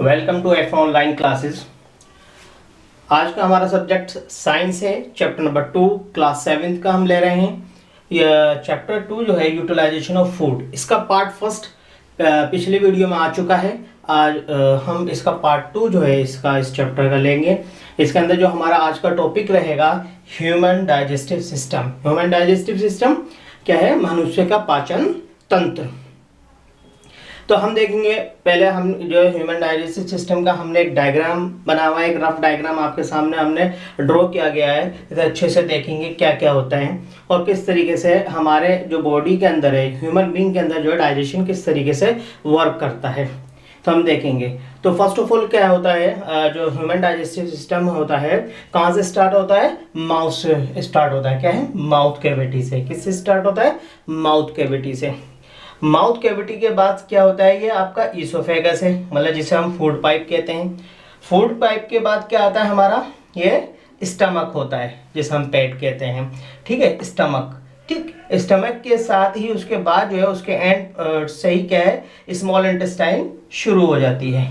Welcome to F online classes. आज का हमारा सब्जेक्ट साइंस है। चैप्टर नंबर 2 क्लास 7th का हम ले रहे हैं। यह चैप्टर 2 जो है यूटिलाइजेशन ऑफ फूड, इसका पार्ट फर्स्ट पिछले वीडियो में आ चुका है। आज हम इसका पार्ट 2 जो है इस चैप्टर का लेंगे। इसके अंदर जो हमारा आज का टॉपिक रहेगा human digestive system. Human digestive system क्या है? मनुष्य का पाचन तंत्र। तो हम देखेंगे पहले हम जो ह्यूमन डाइजेस्टिव सिस्टम का हमने एक डायग्राम बना हुआ है, एक रफ डायग्राम आपके सामने हमने ड्रॉ किया गया है। इसे अच्छे से देखेंगे क्या क्या होता है और किस तरीके से हमारे जो बॉडी के अंदर है, ह्यूमन बीइंग के अंदर जो है डाइजेशन किस तरीके से वर्क करता है, तो हम देखेंगे। तो फर्स्ट ऑफ ऑल क्या होता है, जो ह्यूमन डाइजेस्टिव सिस्टम होता है कहाँ से स्टार्ट होता है? माउथ से स्टार्ट होता है। क्या है? माउथ कैविटी से। किससे स्टार्ट होता है? माउथ कैविटी से। माउथ कैविटी के बाद क्या होता है? ये आपका ईसोफेगस है, मतलब जिसे हम फूड पाइप कहते हैं। फूड पाइप के बाद क्या आता है हमारा? ये स्टमक होता है, जिसे हम पेट कहते हैं। ठीक है, स्टमक। ठीक, स्टमक के साथ ही उसके बाद जो है उसके एंड से ही क्या है, स्मॉल इंटेस्टाइन शुरू हो जाती है,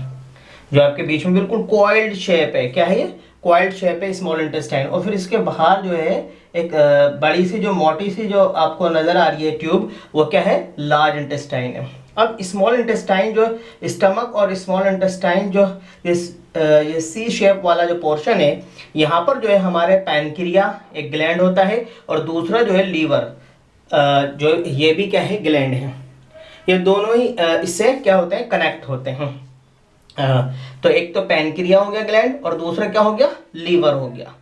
जो आपके बीच में बिल्कुल कॉइल्ड शेप है। क्या है ये? कॉइल्ड शेप है, स्मॉल इंटेस्टाइन। और फिर इसके बाहर जो है एक बड़ी सी जो मोटी सी जो आपको नजर आ रही है ट्यूब, वो क्या है? लार्ज इंटेस्टाइन है। अब स्मॉल इंटेस्टाइन जो स्टमक और स्मॉल इंटेस्टाइन जो ये सी शेप वाला जो पोर्शन है, यहाँ पर जो है हमारे पैनक्रिया एक ग्लैंड होता है और दूसरा जो है लीवर, जो ये भी क्या है? ग्लैंड है। ये दोनों ही इससे क्या होते हैं? कनेक्ट होते हैं। तो एक तो पैनक्रिया हो गया ग्लैंड और दूसरा क्या हो गया? लीवर हो गया।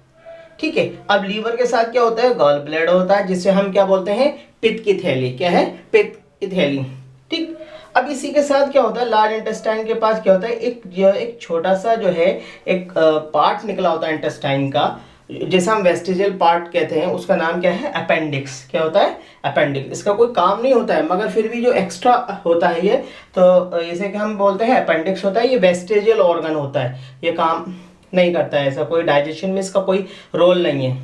ठीक है, अब लीवर के साथ क्या होता है? गॉल ब्लैडर होता है, जिसे हम क्या बोलते हैं? पित्त की थैली। क्या है? पित्त की थैली। ठीक, अब इसी के साथ क्या होता है? लार्ज इंटेस्टाइन के पास क्या होता है? एक छोटा सा जो है एक पार्ट निकला होता है इंटेस्टाइन का, जैसे हम वेस्टिजियल पार्ट कहते हैं, उसका नाम क्या है? अपेंडिक्स। क्या होता है? अपेंडिक्स। इसका कोई काम नहीं होता है, मगर फिर भी जो एक्स्ट्रा होता है ये, तो इसे क्या हम बोलते हैं? अपेंडिक्स होता है। ये वेस्टिजियल ऑर्गन होता है, ये काम नहीं करता है, ऐसा कोई डाइजेशन में इसका कोई रोल नहीं है।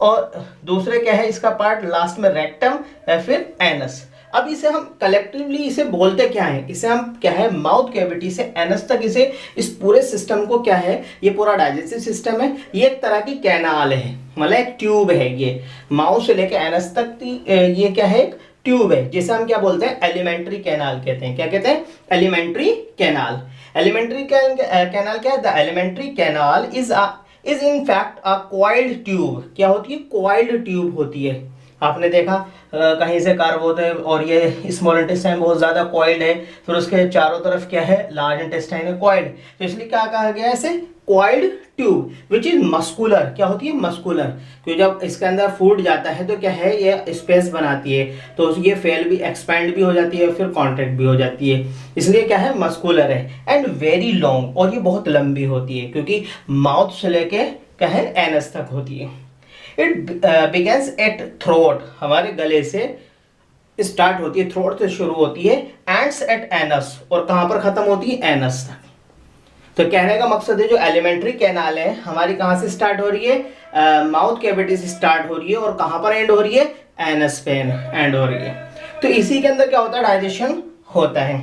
और दूसरे क्या है इसका पार्ट? लास्ट में रेक्टम या फिर एनस। अब इसे हम कलेक्टिवली इसे बोलते क्या है? इसे हम क्या है? माउथ कैविटी से एनस तक, इसे इस पूरे सिस्टम को क्या है? ये पूरा डाइजेस्टिव सिस्टम है, ये एक तरह की कैनाल है, मतलब एक ट्यूब है। ये माउथ से लेकर एनस तक ये क्या है? एक ट्यूब है, जिसे हम क्या बोलते हैं? एलिमेंट्री कैनाल कहते हैं। क्या कहते हैं? Alimentary canal. एलिमेंट्री कैनाल क्या है? The alimentary canal is in fact a coiled tube. क्या होती है? कॉइल्ड ट्यूब होती है। आपने देखा कहीं से कार्व होते हैं और ये स्मॉल इंटेस्टाइन बहुत ज्यादा कॉइल्ड है, फिर उसके चारों तरफ क्या है? लार्ज इंटेस्टाइन है, कॉइल्ड। तो इसलिए क्या कहा गया है इसे? Coiled tube which is muscular. क्या होती है? मस्कुलर। क्योंकि जब इसके अंदर फूड जाता है तो क्या है? ये स्पेस बनाती है, तो ये फेल भी, एक्सपैंड भी हो जाती है, फिर कॉन्ट्रैक्ट भी हो जाती है। इसलिए क्या है? मस्कुलर है एंड वेरी लॉन्ग, और ये बहुत लंबी होती है, क्योंकि माउथ से लेके क्या है? एनस तक होती है। इट बिगेंस एट थ्रोट, हमारे गले से स्टार्ट होती है, थ्रोट से शुरू होती है, एंड्स एट एनस, और कहां पर खत्म होती है? एनस तक। तो कहने का मकसद है जो एलिमेंट्री कैनाल है हमारी कहां से स्टार्ट हो रही है? माउथ कैविटी से स्टार्ट हो रही है, और कहां पर एंड हो रही है? एनस पे एंड हो रही है। तो इसी के अंदर क्या होता है? डाइजेशन होता है,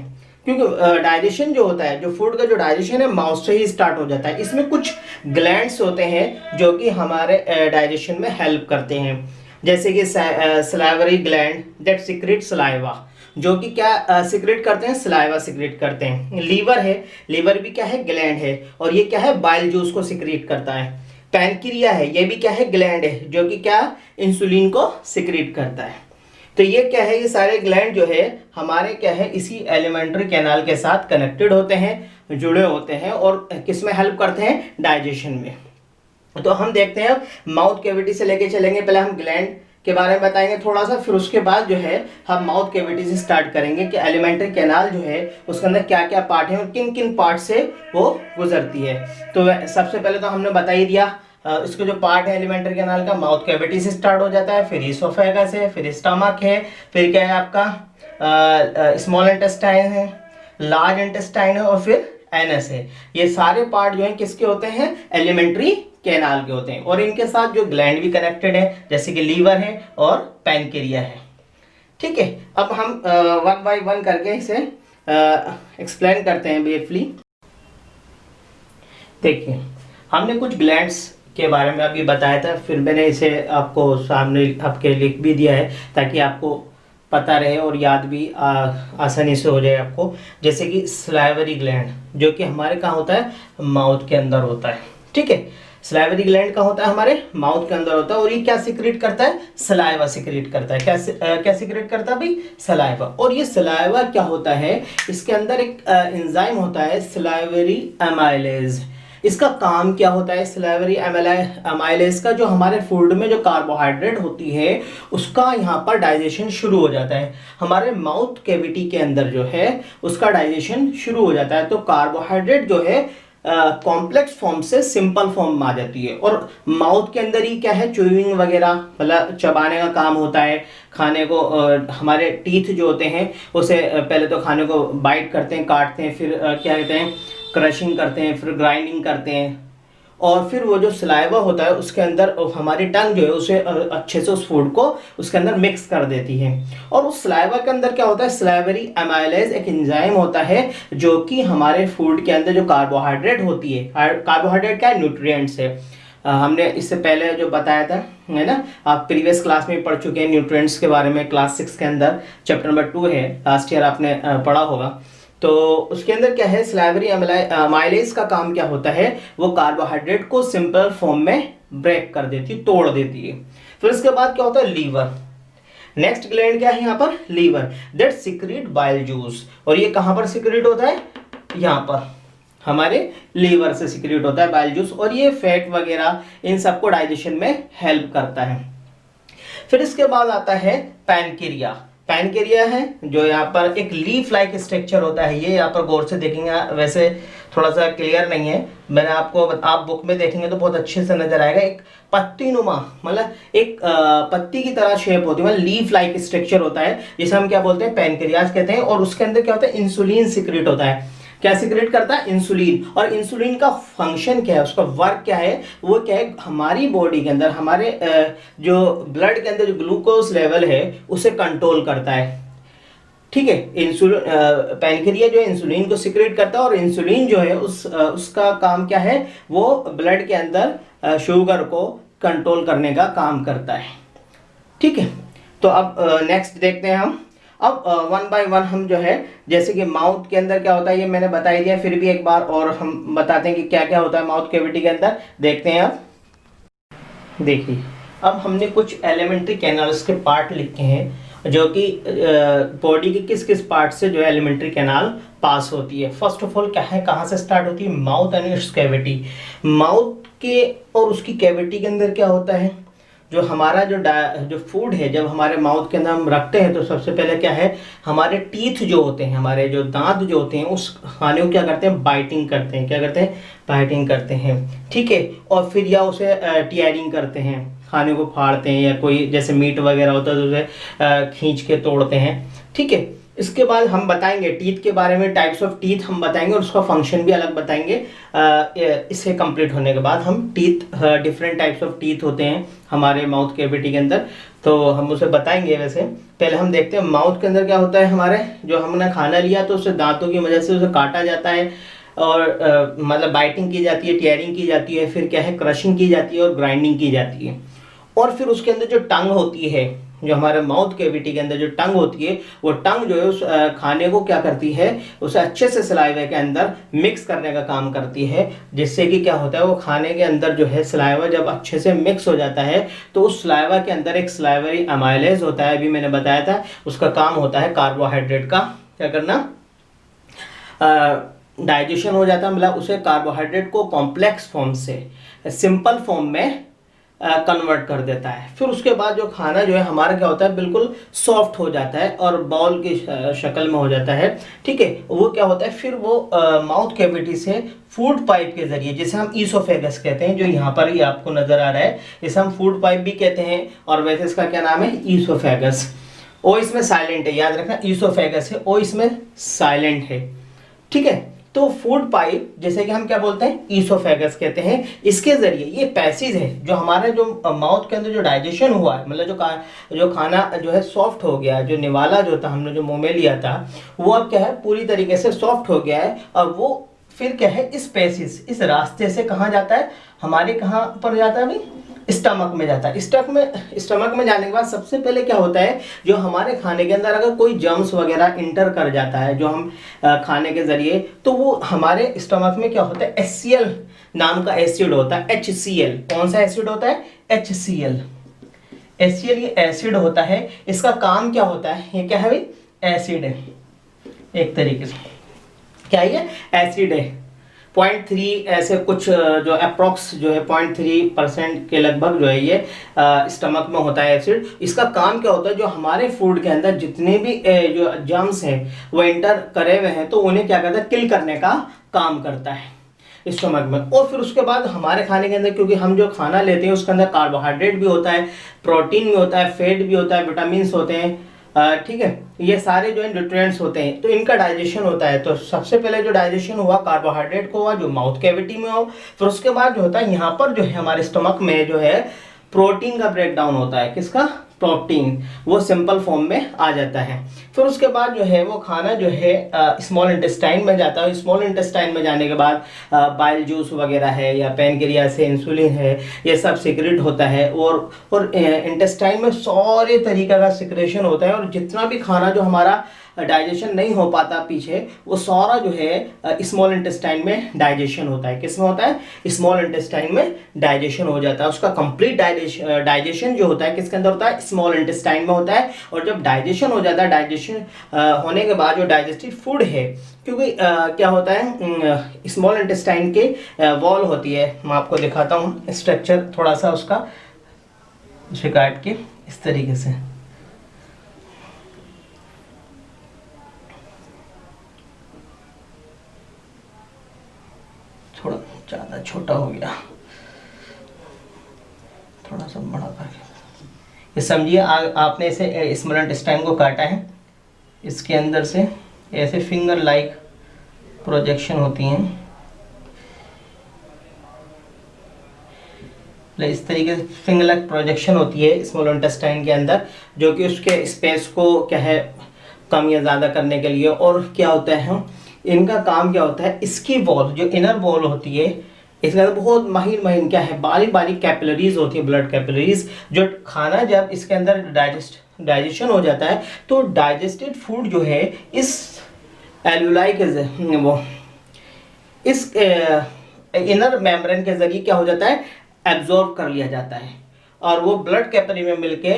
क्योंकि डाइजेशन जो होता है, जो फूड का जो डाइजेशन है, माउथ से ही स्टार्ट हो जाता है। इसमें कुछ ग्लैंड्स होते हैं जो कि हमारे डाइजेशन में हेल्प करते हैं, जैसे कि salivary gland that secrete saliva, जो कि क्या सिक्रेट करते हैं? सलाइवा सिक्रेट करते हैं। लीवर है, लीवर भी क्या है? ग्लैंड है, और ये क्या है? बाइल जूस को सिक्रेट करता है। पैनक्रिया है, ये भी क्या है? ग्लैंड है, जो कि क्या? इंसुलिन को सिक्रेट करता है। तो ये क्या है? ये सारे ग्लैंड जो है हमारे क्या है? इसी एलिमेंट्री कैनाल के साथ कनेक्टेड होते हैं, जुड़े होते हैं, और किस में हेल्प करते हैं? डाइजेशन में। तो हम देखते हैं माउथ कैविटी से लेके चलेंगे। पहले हम ग्लैंड के बारे में बताएंगे थोड़ा सा, फिर उसके बाद जो है हम माउथ कैविटी से स्टार्ट करेंगे कि एलिमेंट्री कैनाल जो है उसके अंदर क्या क्या पार्ट है और किन किन पार्ट से वो गुजरती है। तो सबसे पहले तो हमने बता ही दिया, इसके जो पार्ट है एलिमेंट्री कैनाल का, माउथ कैविटी से स्टार्ट हो जाता है, फिर ईसोफेगस है, फिर स्टमक है, फिर क्या है आपका स्मॉल इंटेस्टाइन है, लार्ज इंटेस्टाइन है, और फिर एनस है। ये सारे पार्ट जो है किसके होते हैं? एलिमेंट्री कैनाल के होते हैं, और इनके साथ जो ग्लैंड भी कनेक्टेड है, जैसे कि लीवर है और पैनक्रिया है। ठीक है, अब हम वन बाय वन करके इसे एक्सप्लेन करते हैं ब्रीफली। देखिए, हमने कुछ ग्लैंड्स के बारे में अभी बताया था, फिर मैंने इसे आपको सामने आपके लिख भी दिया है ताकि आपको पता रहे और याद भी आसानी से हो जाए आपको। जैसे कि स्लाइवरी ग्लैंड, जो कि हमारे कहाँ होता है, माउथ के अंदर होता है। ठीक है, स्लाइवरी ग्लैंड कहाँ होता है, हमारे माउथ के अंदर होता है। और ये क्या सिक्रेट करता है, सलाइवा सिक्रेट करता है। क्या सिक्रेट करता है भाई, सलाइवा। और ये सलाइवा क्या होता है, इसके अंदर एक एंजाइम होता है सलाइवरी एमाइलेज। इसका काम क्या होता है, सलाइवरी एमाइलेज का, जो हमारे फूड में जो कार्बोहाइड्रेट होती है उसका यहाँ पर डाइजेशन शुरू हो जाता है। हमारे माउथ कैविटी के अंदर जो है उसका डाइजेशन शुरू हो जाता है। तो कार्बोहाइड्रेट जो है कॉम्प्लेक्स फॉर्म से सिंपल फॉर्म में आ जाती है। और माउथ के अंदर ही क्या है, च्यूइंग वगैरह, मतलब चबाने का काम होता है। खाने को हमारे टीथ जो होते हैं उसे पहले तो खाने को बाइट करते हैं, काटते हैं, फिर क्या कहते हैं, क्रशिंग करते हैं, फिर ग्राइंडिंग करते हैं। और फिर वो जो सलाइवा होता है उसके अंदर हमारी टंग जो है उसे अच्छे से उस फूड को उसके अंदर मिक्स कर देती है। और उस सलाइवा के अंदर क्या होता है, सलाइवरी एमाइलेज एक एंजाइम होता है जो कि हमारे फूड के अंदर जो कार्बोहाइड्रेट होती है, कार्बोहाइड्रेट क्या है, न्यूट्रिएंट्स है। हमने इससे पहले जो बताया था, है ना, आप प्रीवियस क्लास में पढ़ चुके हैं न्यूट्रिएंट्स के बारे में। क्लास 6 के अंदर चैप्टर नंबर 2 है, लास्ट ईयर आपने पढ़ा होगा। तो उसके अंदर क्या है, स्लाइवरी एमाइलेज का काम क्या होता है, वो कार्बोहाइड्रेट को सिंपल फॉर्म में ब्रेक कर देती है, तोड़ देती है। फिर इसके बाद क्या होता है, लीवर। नेक्स्ट ग्लैंड क्या है यहाँ पर, liver, that secrete bile juice. और ये कहाँ पर सिक्रीट होता है, यहाँ पर हमारे लीवर से सिक्रीट होता है बाइल जूस। और ये फैट वगैरह इन सबको डाइजेशन में हेल्प करता है। फिर इसके बाद आता है पैनक्रिया। पैनक्रिया है जो यहाँ पर एक लीफ लाइक स्ट्रक्चर होता है। ये यहाँ पर गौर से देखेंगे, वैसे थोड़ा सा क्लियर नहीं है, मैंने आपको, आप बुक में देखेंगे तो बहुत अच्छे से नजर आएगा। एक पत्ती नुमा, मतलब एक पत्ती की तरह शेप होती है, मतलब लीफ लाइक स्ट्रक्चर होता है, जिसे हम क्या बोलते हैं, पैनक्रियाज कहते हैं। और उसके अंदर क्या होता है, इंसुलिन सिक्रेट होता है। क्या सिक्रेट करता है, इंसुलिन। और इंसुलिन का फंक्शन क्या है, उसका वर्क क्या है, वो क्या है, हमारी बॉडी के अंदर, हमारे जो ब्लड के अंदर जो ग्लूकोज लेवल है उसे कंट्रोल करता है। ठीक है, इंसुलिन, पैनक्रिया जो है इंसुलिन को सिक्रेट करता है। और इंसुलिन जो है उसका काम क्या है, वो ब्लड के अंदर शुगर को कंट्रोल करने का काम करता है। ठीक है, तो अब नेक्स्ट देखते हैं हम। अब वन बाय वन हम जो है, जैसे कि माउथ के अंदर क्या होता है ये मैंने बता ही दिया, फिर भी एक बार और हम बताते हैं कि क्या क्या होता है माउथ कैविटी के अंदर। देखते हैं अब, देखिए, अब हमने कुछ एलिमेंट्री कैनाल्स के पार्ट लिखे हैं, जो कि बॉडी के किस किस पार्ट से जो है एलिमेंट्री कैनाल पास होती है। फर्स्ट ऑफ ऑल क्या है, कहाँ से स्टार्ट होती है, mouth and it's cavity. Mouth के और उसकी कैविटी के अंदर क्या होता है, जो हमारा जो फूड है जब हमारे माउथ के अंदर हम रखते हैं तो सबसे पहले क्या है, हमारे टीथ जो होते हैं, हमारे जो दांत जो होते हैं, उस खाने को क्या करते हैं, बाइटिंग करते हैं। क्या करते हैं, बाइटिंग करते हैं। ठीक है, और फिर या उसे टीयरिंग करते हैं, खाने को फाड़ते हैं, या कोई जैसे मीट वगैरह होता है तो उसे खींच के तोड़ते हैं। ठीक है, इसके बाद हम बताएंगे टीथ के बारे में, टाइप्स ऑफ टीथ हम बताएंगे और उसका फंक्शन भी अलग बताएंगे। इसे कंप्लीट होने के बाद हम teeth, different types of teeth होते हैं हमारे माउथ कैविटी के अंदर, तो हम उसे बताएंगे। वैसे पहले हम देखते हैं माउथ के अंदर क्या होता है। हमारे जो हमने खाना लिया तो उसे दांतों की मदद से उसे काटा जाता है, और मतलब बाइटिंग की जाती है, टीयरिंग की जाती है, फिर क्या है, क्रशिंग की जाती है और ग्राइंडिंग की जाती है। और फिर उसके अंदर जो टंग होती है, जो हमारे माउथ कैविटी के अंदर जो टंग होती है, वो टंग जो है उस खाने को क्या करती है, उसे अच्छे से सलाइवा के अंदर मिक्स करने का काम करती है, जिससे कि क्या होता है, वो खाने के अंदर जो है सलाइवा जब अच्छे से मिक्स हो जाता है तो उस सलाइवा के अंदर एक सलाइवरी एमाइलेज होता है, अभी मैंने बताया था, उसका काम होता है कार्बोहाइड्रेट का क्या करना, डाइजेशन हो जाता है, मतलब उसे कार्बोहाइड्रेट को कॉम्प्लेक्स फॉर्म से सिंपल फॉर्म में कन्वर्ट कर देता है। फिर उसके बाद जो खाना जो है हमारा क्या होता है, बिल्कुल सॉफ्ट हो जाता है और बॉल की शक्ल में हो जाता है। ठीक है, वो क्या होता है, फिर वो माउथ कैविटी से फूड पाइप के जरिए, जिसे हम ईसोफेगस कहते हैं, जो यहाँ पर ही आपको नजर आ रहा है, इसे हम फूड पाइप भी कहते हैं, और वैसे इसका क्या नाम है, ईसोफेगस। ओ इसमें साइलेंट है, याद रखना, ईसोफेगस है, ओ इसमें साइलेंट है। ठीक है, तो फूड पाइप, जैसे कि हम क्या बोलते हैं, ईसोफेगस कहते हैं, इसके जरिए ये पैसेज है, जो हमारे जो माउथ के अंदर जो डाइजेशन हुआ है, मतलब जो खाना जो है सॉफ्ट हो गया है, जो निवाला जो था हमने जो मुंह में लिया था, वो अब क्या है, पूरी तरीके से सॉफ्ट हो गया है, और वो फिर क्या है, स्पेसिस, इस रास्ते से कहाँ जाता है, हमारे कहाँ पर जाता है भाई, स्टमक में जाता है। स्टमक में जाने के बाद सबसे पहले क्या होता है, जो हमारे खाने के अंदर अगर कोई जर्म्स वगैरह इंटर कर जाता है जो हम खाने के जरिए, तो वो हमारे स्टमक में क्या होता है, HCl नाम का एसिड होता है, HCl। कौन सा एसिड होता है, HCl। HCl ये एसिड होता है, इसका काम क्या होता है, ये क्या है भाई, एसिड है एक तरीके से, क्या ये एसिड है। 0.3 ऐसे कुछ जो अप्रोक्स जो है 0.3% के लगभग जो है ये स्टमक में होता है एसिड। इसका काम क्या होता है, जो हमारे फूड के अंदर जितने भी जो जर्म्स हैं वो एंटर करे हुए हैं, तो उन्हें क्या करता है, किल करने का काम करता है स्टमक में। और फिर उसके बाद हमारे खाने के अंदर, क्योंकि हम जो खाना लेते हैं उसके अंदर कार्बोहाइड्रेट भी होता है, प्रोटीन भी होता है, फैट भी होता है, विटामिन होते हैं, ठीक है, ये सारे जो है न्यूट्रिएंट्स होते हैं, तो इनका डाइजेशन होता है। तो सबसे पहले जो डाइजेशन हुआ कार्बोहाइड्रेट को हुआ, जो माउथ कैविटी में हो, फिर उसके बाद जो होता है यहाँ पर जो है हमारे स्टमक में जो है प्रोटीन का ब्रेकडाउन होता है। किसका, प्रोटीन, वो सिंपल फॉर्म में आ जाता है। फिर उसके बाद जो है वो खाना जो है स्मॉल इंटेस्टाइन में जाता है। स्मॉल इंटेस्टाइन में जाने के बाद बाइल जूस वगैरह है या पैनक्रियास से इंसुलिन है, ये सब सिक्रेट होता है। और इंटेस्टाइन में सारे तरीका का सिक्रेशन होता है, और जितना भी खाना जो हमारा डाइजेशन नहीं हो पाता पीछे, वो सारा जो है स्मॉल इंटेस्टाइन में डाइजेशन होता है। किस में होता है, स्मॉल इंटेस्टाइन में डाइजेशन हो जाता है। उसका कंप्लीट डाइजेशन जो होता है किसके अंदर होता है, स्मॉल इंटेस्टाइन में होता है। और जब डाइजेशन हो जाता है, डाइजेशन होने के बाद जो डाइजेस्टिव फूड है, क्योंकि क्या होता है, स्मॉल इंटेस्टाइन के वॉल होती है, मैं आपको दिखाता हूँ स्ट्रक्चर थोड़ा सा उसका, इसे काट के इस तरीके से, थोड़ा ज़्यादा छोटा हो गया, थोड़ा सा बड़ा करके, ये समझिए आपने इसे स्मॉल इंटेस्टाइन को काटा है, इसके अंदर से ऐसे फिंगर लाइक प्रोजेक्शन होती हैं, इस तरीके से फिंगर लाइक प्रोजेक्शन होती है स्मॉल इंटेस्टाइन के अंदर, जो कि उसके स्पेस को क्या है कम या ज़्यादा करने के लिए। और क्या होता है, इनका काम क्या होता है, इसकी वॉल जो इनर वॉल होती है, इसके अंदर बहुत महीन क्या है, बारीक बारीक कैपिलरीज होती है, ब्लड कैपिलरीज, जो खाना जब इसके अंदर डाइजेशन हो जाता है, तो डाइजेस्टेड फूड जो है इस एल्यूलाई के वो इस इनर मेम्ब्रेन के जरिए क्या हो जाता है, एब्जॉर्ब कर लिया जाता है, और वो ब्लड कैपिलरी में मिलके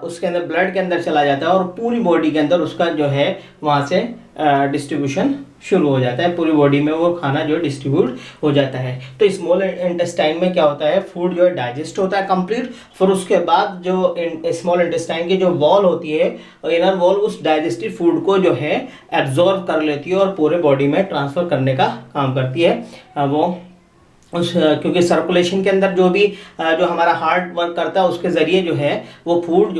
उसके अंदर ब्लड के अंदर चला जाता है, और पूरी बॉडी के अंदर उसका जो है वहाँ से डिस्ट्रीब्यूशन शुरू हो जाता है, पूरी बॉडी में वो खाना जो डिस्ट्रीब्यूट हो जाता है। तो स्मॉल इंटेस्टाइन में क्या होता है, फूड जो है डाइजेस्ट होता है कंप्लीट, फिर उसके बाद जो स्मॉल इंटेस्टाइन की जो वॉल होती है, इनर वॉल, उस डाइजेस्टिव फूड को जो है एब्जॉर्ब कर लेती है और पूरे बॉडी में ट्रांसफ़र करने का काम करती है। वो उस क्योंकि सर्कुलेशन के अंदर जो भी जो हमारा हार्ट वर्क करता है, उसके ज़रिए जो है वो फूड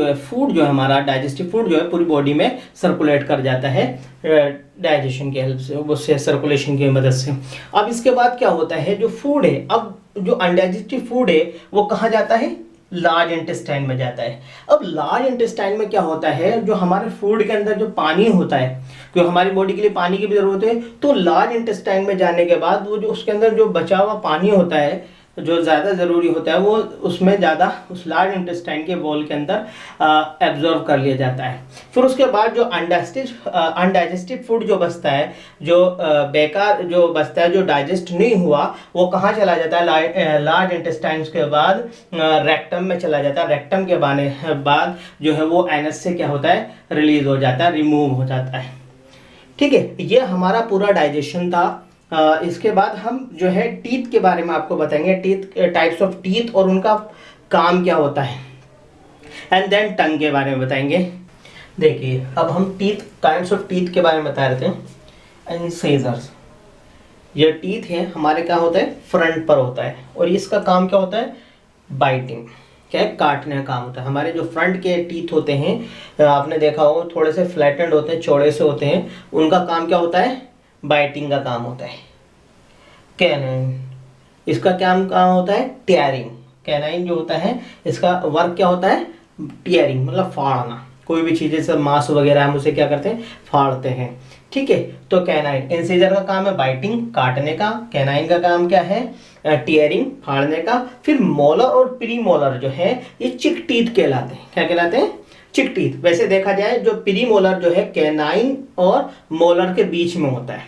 जो है हमारा डाइजेस्टिव फूड जो है पूरी बॉडी में सर्कुलेट कर जाता है डाइजेशन की हेल्प से, उससे सर्कुलेशन की मदद से। अब इसके बाद क्या होता है, जो फूड है, अब जो अनडाइजेस्टिव फूड है वो कहाँ जाता है, लार्ज इंटेस्टाइन में जाता है। अब लार्ज इंटेस्टाइन में क्या होता है, जो हमारे फूड के अंदर जो पानी होता है, क्योंकि हमारी बॉडी के लिए पानी की भी जरूरत है, तो लार्ज इंटेस्टाइन में जाने के बाद वो जो उसके अंदर जो बचा हुआ पानी होता है, जो ज़्यादा ज़रूरी होता है, वो उसमें ज़्यादा उस लार्ज इंटेस्टाइन के वॉल के अंदर एब्जॉर्ब कर लिया जाता है। फिर उसके बाद जो अनडाइजेस्टिव फूड जो बचता है, जो बेकार जो बचता है, जो डाइजेस्ट नहीं हुआ, वो कहाँ चला जाता है, लार्ज इंटेस्टाइन के बाद रेक्टम में चला जाता है। रेक्टम के बाद जो है वो एनस से क्या होता है, रिलीज हो जाता है, रिमूव हो जाता है। ठीक है, ये हमारा पूरा डाइजेशन था। इसके बाद हम जो है टीथ के बारे में आपको बताएंगे, टीथ, टाइप्स ऑफ टीथ और उनका काम क्या होता है, एंड देन टंग के बारे में बताएंगे। देखिए, अब हम टीथ, काइंड्स ऑफ टीथ के बारे में बता रहे थे। इंसेजर्स, ये टीथ है हमारे, क्या होता है, फ्रंट पर होता है, और इसका काम क्या होता है, बाइटिंग, क्या है, काटने का काम होता है। हमारे जो फ्रंट के टीथ होते हैं, आपने देखा हो थोड़े से फ्लैटेंड होते हैं, चौड़े से होते हैं, उनका काम क्या होता है, बाइटिंग का काम होता है। कैनाइन, इसका क्या काम होता है, टीयरिंग। कैनाइन जो होता है इसका वर्क क्या होता है, टीयरिंग, मतलब फाड़ना, कोई भी चीज़ें से मांस वगैरह हम उसे क्या करते हैं, फाड़ते हैं। ठीक है। तो कैनाइन, इंसीजर का काम है बाइटिंग, काटने का। कैनाइन का काम क्या है? टीयरिंग, फाड़ने का। फिर मोलर और प्री मोलर जो है ये चिक टीथ कहलाते हैं। क्या कहलाते हैं? चिक टीथ। वैसे देखा जाए जो प्री मोलर जो है कैनाइन और मोलर के बीच में होता है।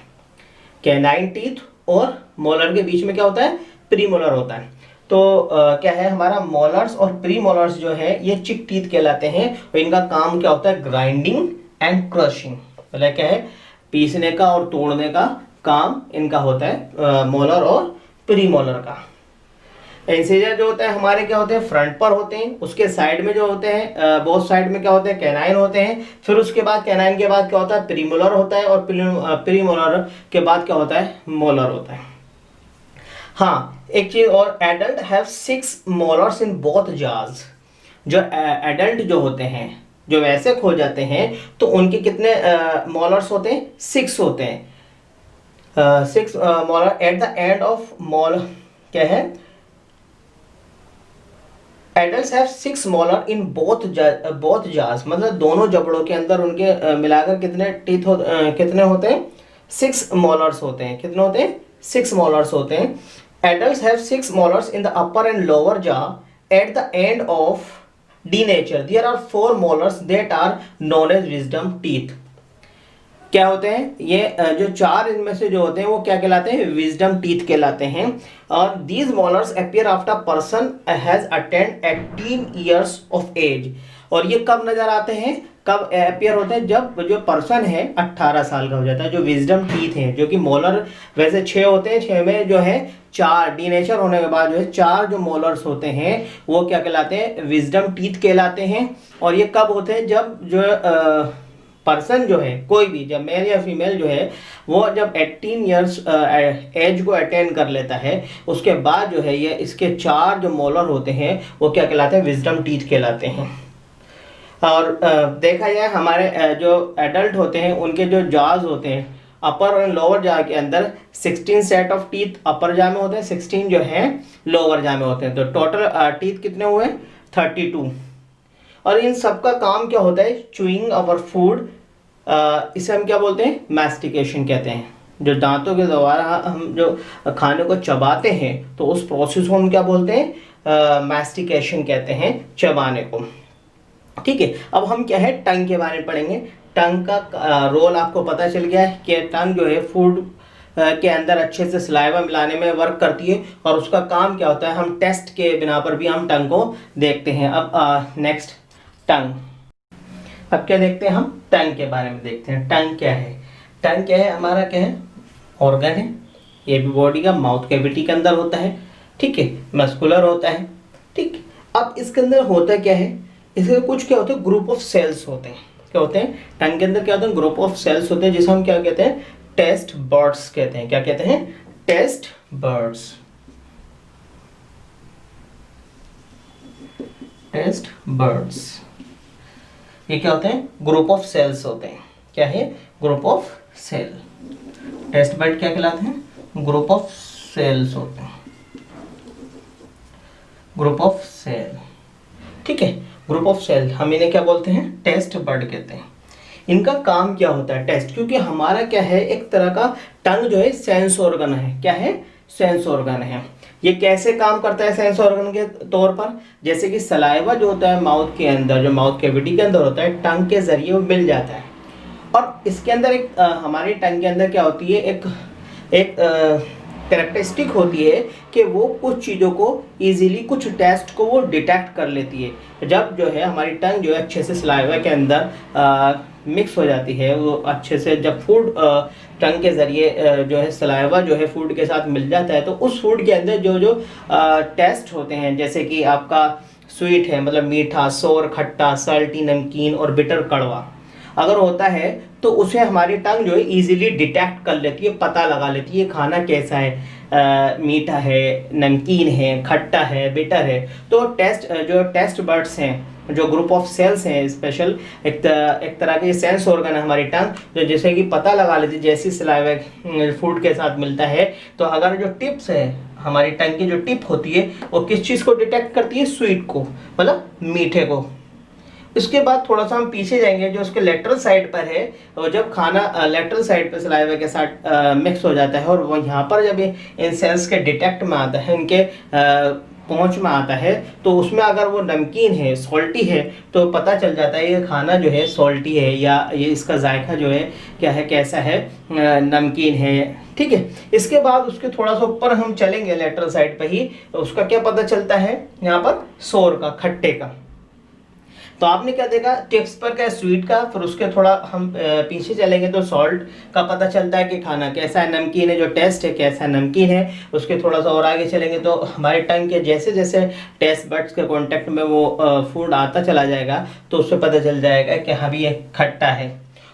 कैनाइन टीथ और मोलर के बीच में क्या होता है? प्री मोलर होता है। तो क्या है, हमारा मोलर्स और प्री मोलर्स जो है ये चिक टीथ कहलाते हैं। और इनका काम क्या होता है? Grinding and crushing. मतलब क्या है? पीसने का और तोड़ने का काम इनका होता है, मोलर और प्री मोलर का। इंसिजर जो होता है हमारे क्या होते हैं? फ्रंट पर होते हैं। उसके साइड में जो होते हैं, बोथ साइड में क्या होते हैं? कैनाइन होते हैं। फिर उसके बाद कैनाइन के बाद क्या होता है? प्रीमोलर होता है। और प्रीमोलर के बाद क्या होता है? मोलर होता है। हाँ, एक चीज और, adult have 6 molars in both जाज। जो एडल्ट जो होते हैं, जो वैसे खो जाते हैं, तो उनके कितने मोलर्स होते हैं? 6 होते हैं। 6 molar eight the end of mole. क्या है? Adults have 6 molar in both jars. मतलब दोनों जबड़ों के अंदर उनके मिलाकर कितने टीथ कितने होते हैं? 6 मोलर्स होते हैं। कितने होते हैं? 6 मोलर्स होते हैं। Adults have 6 molars in the upper and lower jaw. At the end of denature there are 4 molars that are known as wisdom teeth. क्या होते हैं ये? जो 4 इनमें से जो होते हैं वो क्या कहलाते हैं? विजडम टीथ कहलाते हैं। और these molars appear after person has attend 18 years of age. और ये कब नजर आते हैं? कब अपीयर होते हैं? जब जो पर्सन है 18 साल का हो जाता है। जो विजडम टीथ हैं, जो कि मोलर वैसे 6 होते हैं, 6 में जो है 4 डीनेचर होने के बाद जो है 4 जो मोलर्स होते हैं वो क्या कहलाते हैं? विजडम टीथ कहलाते हैं। और ये कब होते हैं? जब जो पर्सन जो है, कोई भी, जब मेल या फीमेल जो है वो जब 18 ईयर्स एज को अटेंड कर लेता है, उसके बाद जो है ये इसके 4 जो मोलर होते हैं वो क्या कहलाते हैं? विजडम टीथ कहलाते हैं। और देखा जाए हमारे जो एडल्ट होते हैं उनके जो जाज होते हैं, अपर और लोअर जा के अंदर 16 सेट ऑफ टीथ अपर जा में होते हैं, 16 जो है लोअर जा में होते हैं। तो टोटल टीथ कितने हुए? 32। और इन सबका काम क्या होता है? Chewing our food. इसे हम क्या बोलते हैं? मैस्टिकेशन कहते हैं। जो दांतों के द्वारा हम जो खाने को चबाते हैं तो उस प्रोसेस को हम क्या बोलते हैं? मैस्टिकेशन कहते हैं, चबाने को। ठीक है। अब हम क्या है? टंग के बारे में पढ़ेंगे। टंग का रोल आपको पता चल गया है कि टंग जो है फूड के अंदर अच्छे से सलाइवा मिलाने में वर्क करती है। और उसका काम क्या होता है? हम टेस्ट के बिना पर भी हम टंग को देखते हैं। अब नेक्स्ट, टंग। अब क्या देखते हैं? हम टंग के बारे में देखते हैं। टंग क्या है? टंग क्या है? हमारा क्या है? ऑर्गन है। ये भी बॉडी का माउथ कैविटी के अंदर होता है। ठीक है। मस्कुलर होता है। ठीक। अब इसके अंदर होता क्या है? इसके कुछ क्या होते हैं? ग्रुप ऑफ सेल्स होते हैं। क्या होते हैं? टंग के अंदर क्या होते हैं? ग्रुप ऑफ सेल्स होते हैं, जिसे हम क्या कहते हैं? टेस्ट बर्ड्स कहते हैं। क्या कहते हैं? Taste buds. टेस्ट बर्ड्स ये क्या होते हैं? ग्रुप ऑफ सेल्स होते हैं। क्या है? Group of cell. Taste bud क्या कहलाते हैं? ग्रुप ऑफ सेल्स होते हैं। Group of cell. ठीक है। ग्रुप ऑफ सेल, हम इन्हें क्या बोलते हैं? टेस्ट बर्ड कहते हैं। इनका काम क्या होता है? टेस्ट। क्योंकि हमारा क्या है? एक तरह का टंग जो है सेंस ऑर्गन है। क्या है? सेंस ऑर्गन है। ये कैसे काम करता है सेंस ऑर्गन के तौर पर? जैसे कि सलाइवा जो होता है माउथ के अंदर, जो माउथ कैविटी के अंदर होता है, टंग के जरिए वो मिल जाता है। और इसके अंदर एक हमारी टंग के अंदर क्या होती है? एक कैरेक्टरिस्टिक होती है कि वो कुछ चीज़ों को इजीली, कुछ टेस्ट को वो डिटेक्ट कर लेती है। जब जो है हमारी टंग जो है अच्छे से सलाइवा के अंदर मिक्स हो जाती है, वो अच्छे से जब फूड टंग के ज़रिए जो है सलाइवा जो है फूड के साथ मिल जाता है, तो उस फूड के अंदर जो जो टेस्ट होते हैं, जैसे कि आपका स्वीट है मतलब मीठा, सोर, खट्टा, साल्टी, नमकीन और बिटर, कड़वा, अगर होता है तो उसे हमारी टंग जो है इजीली डिटेक्ट कर लेती है, पता लगा लेती है खाना कैसा है, मीठा है, नमकीन है, खट्टा है, बिटर है। तो जो टेस्ट बर्ड्स हैं, जो ग्रुप ऑफ सेल्स हैं स्पेशल, एक तरह के सेंस ऑर्गन है हमारी टंग, जो जैसे कि पता लगा लेती है जैसी सलाइवा फूड के साथ मिलता है, तो अगर जो टिप्स है हमारी टंग की जो टिप होती है वो किस चीज़ को डिटेक्ट करती है? स्वीट को, मतलब मीठे को। इसके बाद थोड़ा सा हम पीछे जाएंगे, जो उसके लेटरल साइड पर है, और जब खाना लेटरल साइड पर सलाइवा के साथ मिक्स हो जाता है और वो यहाँ पर जब इन सेल्स के डिटेक्ट में आता है, इनके पहुंच में आता है, तो उसमें अगर वो नमकीन है, सॉल्टी है, तो पता चल जाता है ये खाना जो है सॉल्टी है, या ये इसका जायका जो है क्या है, कैसा है, नमकीन है। ठीक है, इसके बाद उसके थोड़ा सा ऊपर हम चलेंगे लेटरल साइड पर ही, उसका क्या पता चलता है यहाँ पर, सोर का, खट्टे का। तो आपने क्या देखा, टिप्स पर क्या स्वीट का, फिर उसके थोड़ा हम पीछे चलेंगे तो सॉल्ट का पता चलता है कि खाना कैसा है, नमकीन है, जो टेस्ट है कैसा नमकीन है। उसके थोड़ा सा और आगे चलेंगे तो हमारे टंग के जैसे जैसे टेस्ट बड्स के कांटेक्ट में वो फूड आता चला जाएगा, तो उससे पता चल जाएगा कि हाँ भी ये खट्टा है।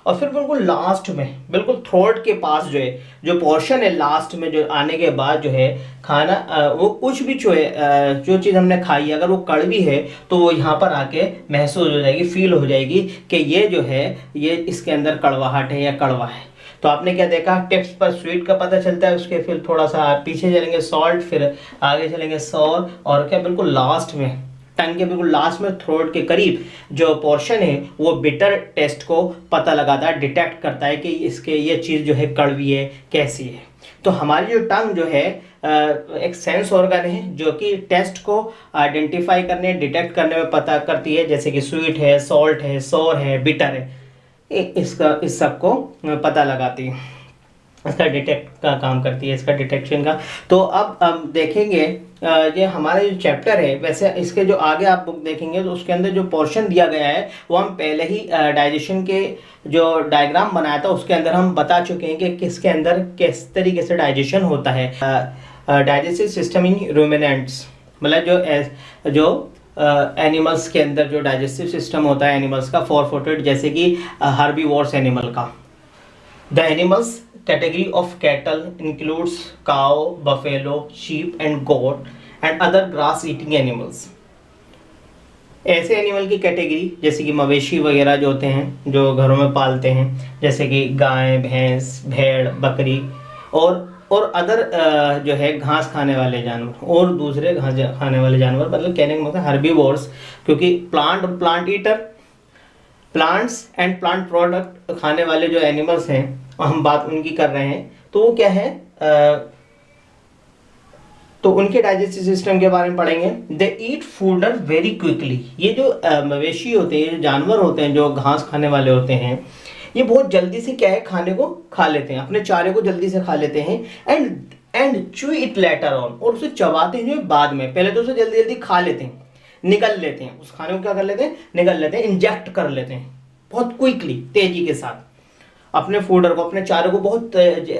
और फिर बिल्कुल लास्ट में, बिल्कुल थ्रोट के पास जो है, जो पोर्शन है लास्ट में, जो आने के बाद जो है खाना, वो कुछ भी जो चीज़ हमने खाई अगर वो कड़वी है, तो वो यहाँ पर आके महसूस हो जाएगी, फील हो जाएगी कि ये जो है, ये इसके अंदर कड़वाहट है या कड़वा है। तो आपने क्या देखा, टिप्स पर स्वीट का पता चलता है, उसके फिर थोड़ा सा पीछे चलेंगे सॉल्ट, फिर आगे चलेंगे सॉर, और क्या बिल्कुल लास्ट में, टंग के बिल्कुल लास्ट में, थ्रोट के करीब जो पोर्शन है, वो बिटर टेस्ट को पता लगाता है, डिटेक्ट करता है कि इसके ये चीज़ जो है कड़वी है, कैसी है। तो हमारी जो टंग जो है एक सेंस ऑर्गन है, जो कि टेस्ट को आइडेंटिफाई करने, डिटेक्ट करने में पता करती है, जैसे कि स्वीट है, सॉल्ट है, सोर है, बिटर है, इस सब को पता लगाती है, इसका डिटेक्ट का काम करती है, इसका डिटेक्शन का। तो अब हम देखेंगे ये हमारा जो चैप्टर है, वैसे इसके जो आगे आप बुक देखेंगे तो उसके अंदर जो पोर्शन दिया गया है, वो हम पहले ही डाइजेशन के जो डायग्राम बनाया था उसके अंदर हम बता चुके हैं कि किसके अंदर किस तरीके से डाइजेशन होता है। डाइजेस्टिव सिस्टम इन रूमिनेंट्स, मतलब जो एनिमल्स के अंदर जो डाइजेस्टिव सिस्टम होता है एनिमल्स का, 4 फुटेड, जैसे कि हर्बीवोर्स एनिमल का। The animals category of cattle includes cow, buffalo, sheep and goat and other grass eating animals। ऐसे एनिमल की कैटेगरी जैसे कि मवेशी वगैरह जो होते हैं, जो घरों में पालते हैं, जैसे कि गाय, भैंस, भेड़, बकरी, और अदर जो है घास खाने वाले जानवर, और दूसरे घास खाने वाले जानवर, मतलब कहने का मतलब हर्बीवोर्स, क्योंकि plant eater, plants and plant product खाने वाले जो एनिमल्स हैं, हम बात उनकी कर रहे हैं, तो वो क्या है, तो उनके डाइजेस्टिव सिस्टम के बारे में पढ़ेंगे। दे ईट फूड वेरी क्विकली। ये जो मवेशी होते हैं, जो जानवर होते हैं, जो घास खाने वाले होते हैं, ये बहुत जल्दी से क्या है, खाने को खा लेते हैं, अपने चारे को जल्दी से खा लेते हैं। एंड चू इट लेटर ऑन, और उसे चबाते हैं बाद में, पहले तो उसे जल्दी जल्दी खा लेते हैं, निकल लेते हैं, उस खाने को क्या कर लेते हैं, निकल लेते हैं, इंजेक्ट कर लेते हैं बहुत क्विकली, तेजी के साथ, अपने फूडर को, अपने चारे को बहुत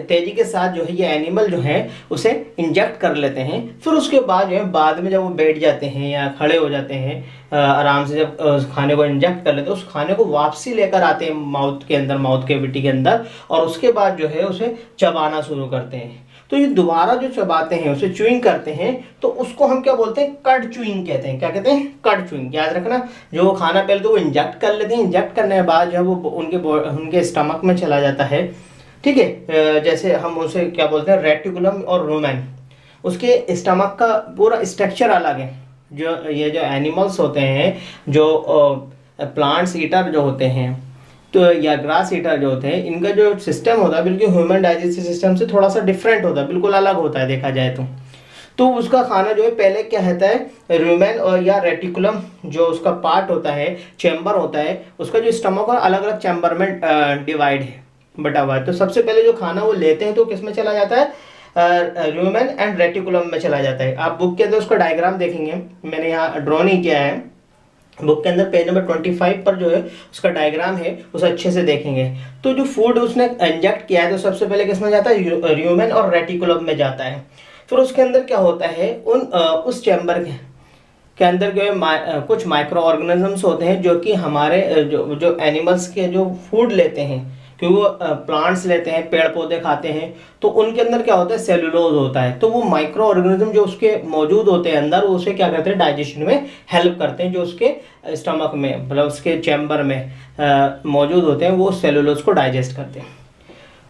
तेजी के साथ जो है ये एनिमल जो है उसे इंजेक्ट कर लेते हैं। फिर उसके बाद जो है, बाद में जब वो बैठ जाते हैं या खड़े हो जाते हैं, आराम से जब उस खाने को इंजेक्ट कर लेते हैं, उस खाने को वापसी लेकर आते हैं माउथ के अंदर, माउथ कैविटी के अंदर, और उसके बाद जो है उसे चबाना शुरू करते हैं। तो ये दोबारा जो चबाते हैं, उसे च्यूइंग करते हैं, तो उसको हम क्या बोलते हैं, कड च्यूइंग कहते हैं। क्या कहते हैं, कड च्यूइंग। याद रखना, जो खाना पहले तो वो इंजेक्ट कर लेते हैं, इंजेक्ट करने के बाद जो है वो उनके स्टमक में चला जाता है। ठीक है, जैसे हम उसे क्या बोलते हैं, रेटिकुलम और रूमेन, उसके स्टमक का पूरा स्ट्रक्चर अलग है। जो ये जो एनिमल्स होते हैं, जो प्लांट्स ईटर जो होते हैं, तो या ग्रास ईटर जो होते हैं, इनका जो सिस्टम होता है बिल्कुल ह्यूमन डाइजेस्टिव सिस्टम से थोड़ा सा डिफरेंट होता है, बिल्कुल अलग होता है देखा जाए तो उसका खाना जो है पहले क्या रहता है, रूमेन और या रेटिकुलम जो उसका पार्ट होता है, चैम्बर होता है, उसका जो स्टमक है अलग अलग चैम्बर में डिवाइड है, बटा हुआ है। तो सबसे पहले जो खाना वो लेते हैं तो किस में चला जाता है, रूमेन एंड रेटिकुलम में चला जाता है। आप बुक के अंदर उसका डायग्राम देखेंगे, मैंने यहाँ ड्रॉ नहीं किया है, बुक के अंदर पेज नंबर 25 पर जो है उसका डायग्राम है, उसे अच्छे से देखेंगे। तो जो फूड उसने इंजेक्ट किया है, तो सबसे पहले किसमें जाता है, र्यूमेन और रेटिकुलम में जाता है। फिर उसके अंदर क्या होता है, उस चैम्बर के अंदर जो है कुछ माइक्रो ऑर्गेनिजम्स होते हैं, जो कि हमारे जो एनिमल्स के जो फूड लेते हैं, क्योंकि वो प्लांट्स लेते हैं, पेड़ पौधे खाते हैं, तो उनके अंदर क्या होता है, सेलुलोज होता है। तो वो माइक्रो ऑर्गेनिज्म जो उसके मौजूद होते हैं अंदर, वो उसे क्या करते हैं, डाइजेशन में हेल्प करते हैं। जो उसके स्टमक में, मतलब उसके चैम्बर में मौजूद होते हैं, वो सेलुलोज को डाइजेस्ट करते हैं।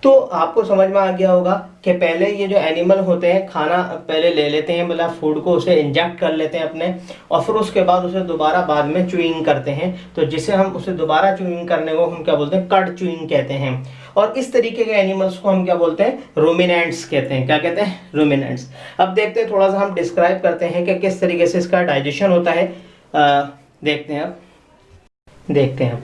तो आपको समझ में आ गया होगा कि पहले ये जो एनिमल होते हैं खाना पहले ले लेते हैं, मतलब फूड को उसे इंजेक्ट कर लेते हैं अपने, और फिर उसके बाद उसे दोबारा बाद में च्यूइंग करते हैं। तो जिसे हम उसे दोबारा च्यूइंग करने को हम क्या बोलते हैं, कड च्यूइंग कहते हैं। और इस तरीके के एनिमल्स को हम क्या बोलते हैं, रूमिनेंट्स कहते हैं। क्या कहते हैं, रूमिनेंट्स। अब देखते हैं, थोड़ा सा हम डिस्क्राइब करते हैं कि किस तरीके से इसका डाइजेशन होता है। देखते हैं, अब देखते हैं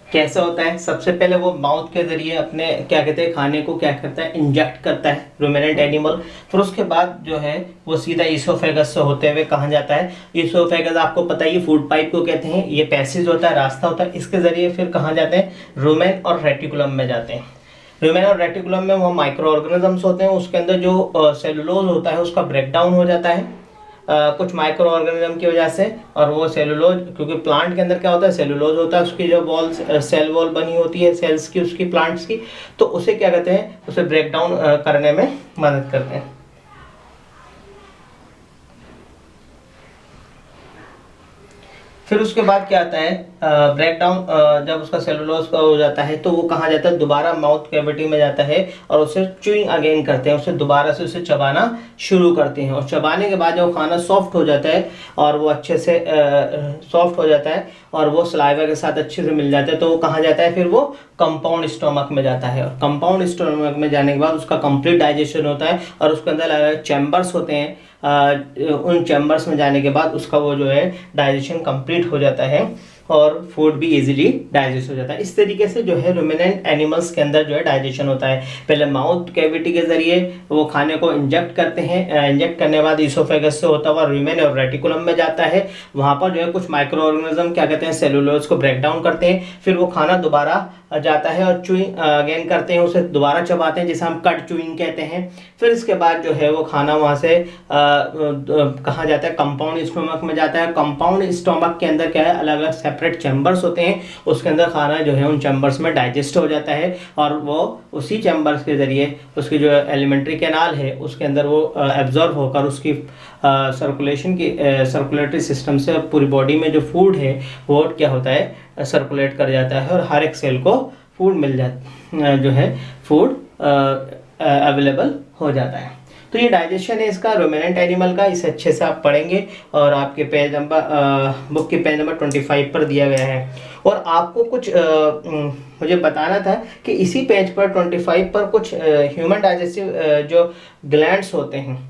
कैसा होता है। सबसे पहले वो माउथ के जरिए अपने क्या कहते हैं खाने को क्या करता है, इंजेक्ट करता है रूमिनेंट एनिमल। फिर उसके बाद जो है वो सीधा ईसोफेगस से होते हुए कहाँ जाता है, ईसोफेगस आपको पता ही फूड पाइप को कहते हैं, ये पैसेज होता है, रास्ता होता है, इसके जरिए फिर कहाँ जाते हैं, रूमेन और रेटिकुलम में जाते हैं। रूमेन और रेटिकुलम में वो माइक्रो ऑर्गेनिजम्स होते हैं, उसके अंदर जो सेलुलोज होता है उसका ब्रेकडाउन हो जाता है कुछ माइक्रो ऑर्गेनिज्म की वजह से। और वो सेलुलोज, क्योंकि प्लांट के अंदर क्या होता है, सेलुलोज होता है, उसकी जो वॉल्स सेल वॉल बनी होती है सेल्स की, उसकी प्लांट्स की, तो उसे क्या कहते हैं, उसे ब्रेक डाउन करने में मदद करते हैं। फिर उसके बाद क्या आता है, ब्रेक डाउन, जब उसका सेलुलोज का हो जाता है तो वो कहाँ जाता है, दोबारा माउथ कैविटी में जाता है और उसे च्यूइंग अगेन करते हैं, उसे दोबारा से उसे चबाना शुरू करते हैं। और चबाने के बाद जब खाना सॉफ्ट हो जाता है और वो अच्छे से सॉफ्ट हो जाता है और वो सलाइवा के साथ अच्छे से मिल जाता है, तो वो कहाँ जाता है, फिर वो कंपाउंड स्टोमक में जाता है। और कंपाउंड स्टोमक में जाने के बाद उसका कंप्लीट डाइजेशन होता है और उसके अंदर अलग अलग चैम्बर्स होते हैं। उन चैम्बर्स में जाने के बाद उसका वो जो है डाइजेशन कंप्लीट हो जाता है और फूड भी इजीली डाइजेस्ट हो जाता है। इस तरीके से जो है रूमिनेंट एनिमल्स के अंदर जो है डाइजेशन होता है। पहले माउथ कैविटी के जरिए वो खाने को इंजेक्ट करते हैं, इंजेक्ट करने के बाद ईसोफेगस से होता हुआ रूमेन और रेटिकुलम में जाता है। वहाँ पर जो है कुछ माइक्रो ऑर्गेनिज्म क्या कहते हैं, सेलुलोज को ब्रेक डाउन करते हैं, फिर वो खाना दोबारा जाता है और चूइंग अगेन करते हैं, उसे दोबारा चबाते हैं, जिसे हम कट चूइंग कहते हैं। फिर इसके बाद जो है वो खाना वहाँ से कहाँ जाता है, कंपाउंड स्टोमक में जाता है। कंपाउंड स्टोमक के अंदर क्या है, अलग अलग सेपरेट चैम्बर्स होते हैं, उसके अंदर खाना जो है उन चैम्बर्स में डाइजेस्ट हो जाता है और वो उसी चैम्बर्स के जरिए उसकी जो एलिमेंट्री कैनाल है उसके अंदर वो एब्जॉर्ब होकर उसकी सर्कुलेशन की सर्कुलेटरी सिस्टम से पूरी बॉडी में जो फूड है वो क्या होता है, सर्कुलेट कर जाता है और हर एक सेल को फूड मिल जाता जो है फूड अवेलेबल हो जाता है। तो ये डाइजेशन है इसका रूमिनेंट एनिमल का, इसे अच्छे से आप पढ़ेंगे और आपके पेज नंबर बुक के पेज नंबर 25 पर दिया गया है। और आपको कुछ मुझे बताना था कि इसी पेज पर 25 पर कुछ ह्यूमन डाइजेस्टिव जो ग्लैंड्स होते हैं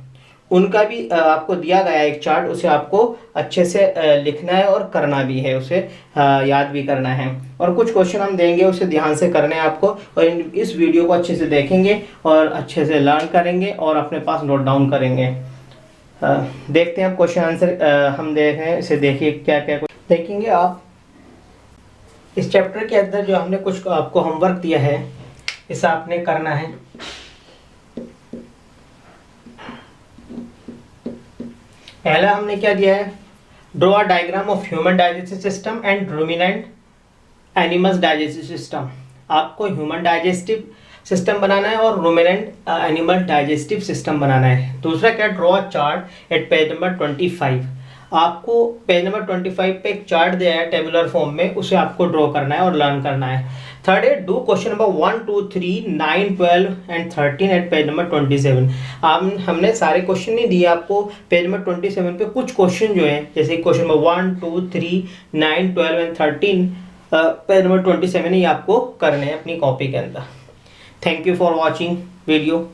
उनका भी आपको दिया गया है एक चार्ट, उसे आपको अच्छे से लिखना है और करना भी है, उसे याद भी करना है। और कुछ क्वेश्चन हम देंगे उसे ध्यान से करने हैं आपको, और इस वीडियो को अच्छे से देखेंगे और अच्छे से लर्न करेंगे और अपने पास नोट डाउन करेंगे। देखते हैं अब क्वेश्चन आंसर हम देख रहे हैं, इसे देखिए क्या क्या देखेंगे आप। इस चैप्टर के अंदर जो हमने कुछ आपको होमवर्क दिया है इसे आपने करना है। पहला हमने क्या दिया है, draw a diagram of human digestive system and ruminant animals digestive system. आपको ह्यूमन डाइजेस्टिव सिस्टम बनाना है और रूमिनेंट एनिमल डाइजेस्टिव सिस्टम बनाना है। दूसरा क्या, draw a chart at page number 25। आपको पेज नंबर 25 पे एक चार्ट दिया है टेबुलर फॉर्म में, उसे आपको ड्रॉ करना है और लर्न करना है। थर्ड है, do question number 1, 2, 3, 9, 12 and 13 at page number 27। हमने सारे क्वेश्चन नहीं दिए आपको, पेज नंबर 27 पे कुछ क्वेश्चन जो है जैसे question number 1, 2, 3, 9, 12 and 13 page number 27 ही आपको करने हैं अपनी कॉपी के अंदर। Thank you for watching video.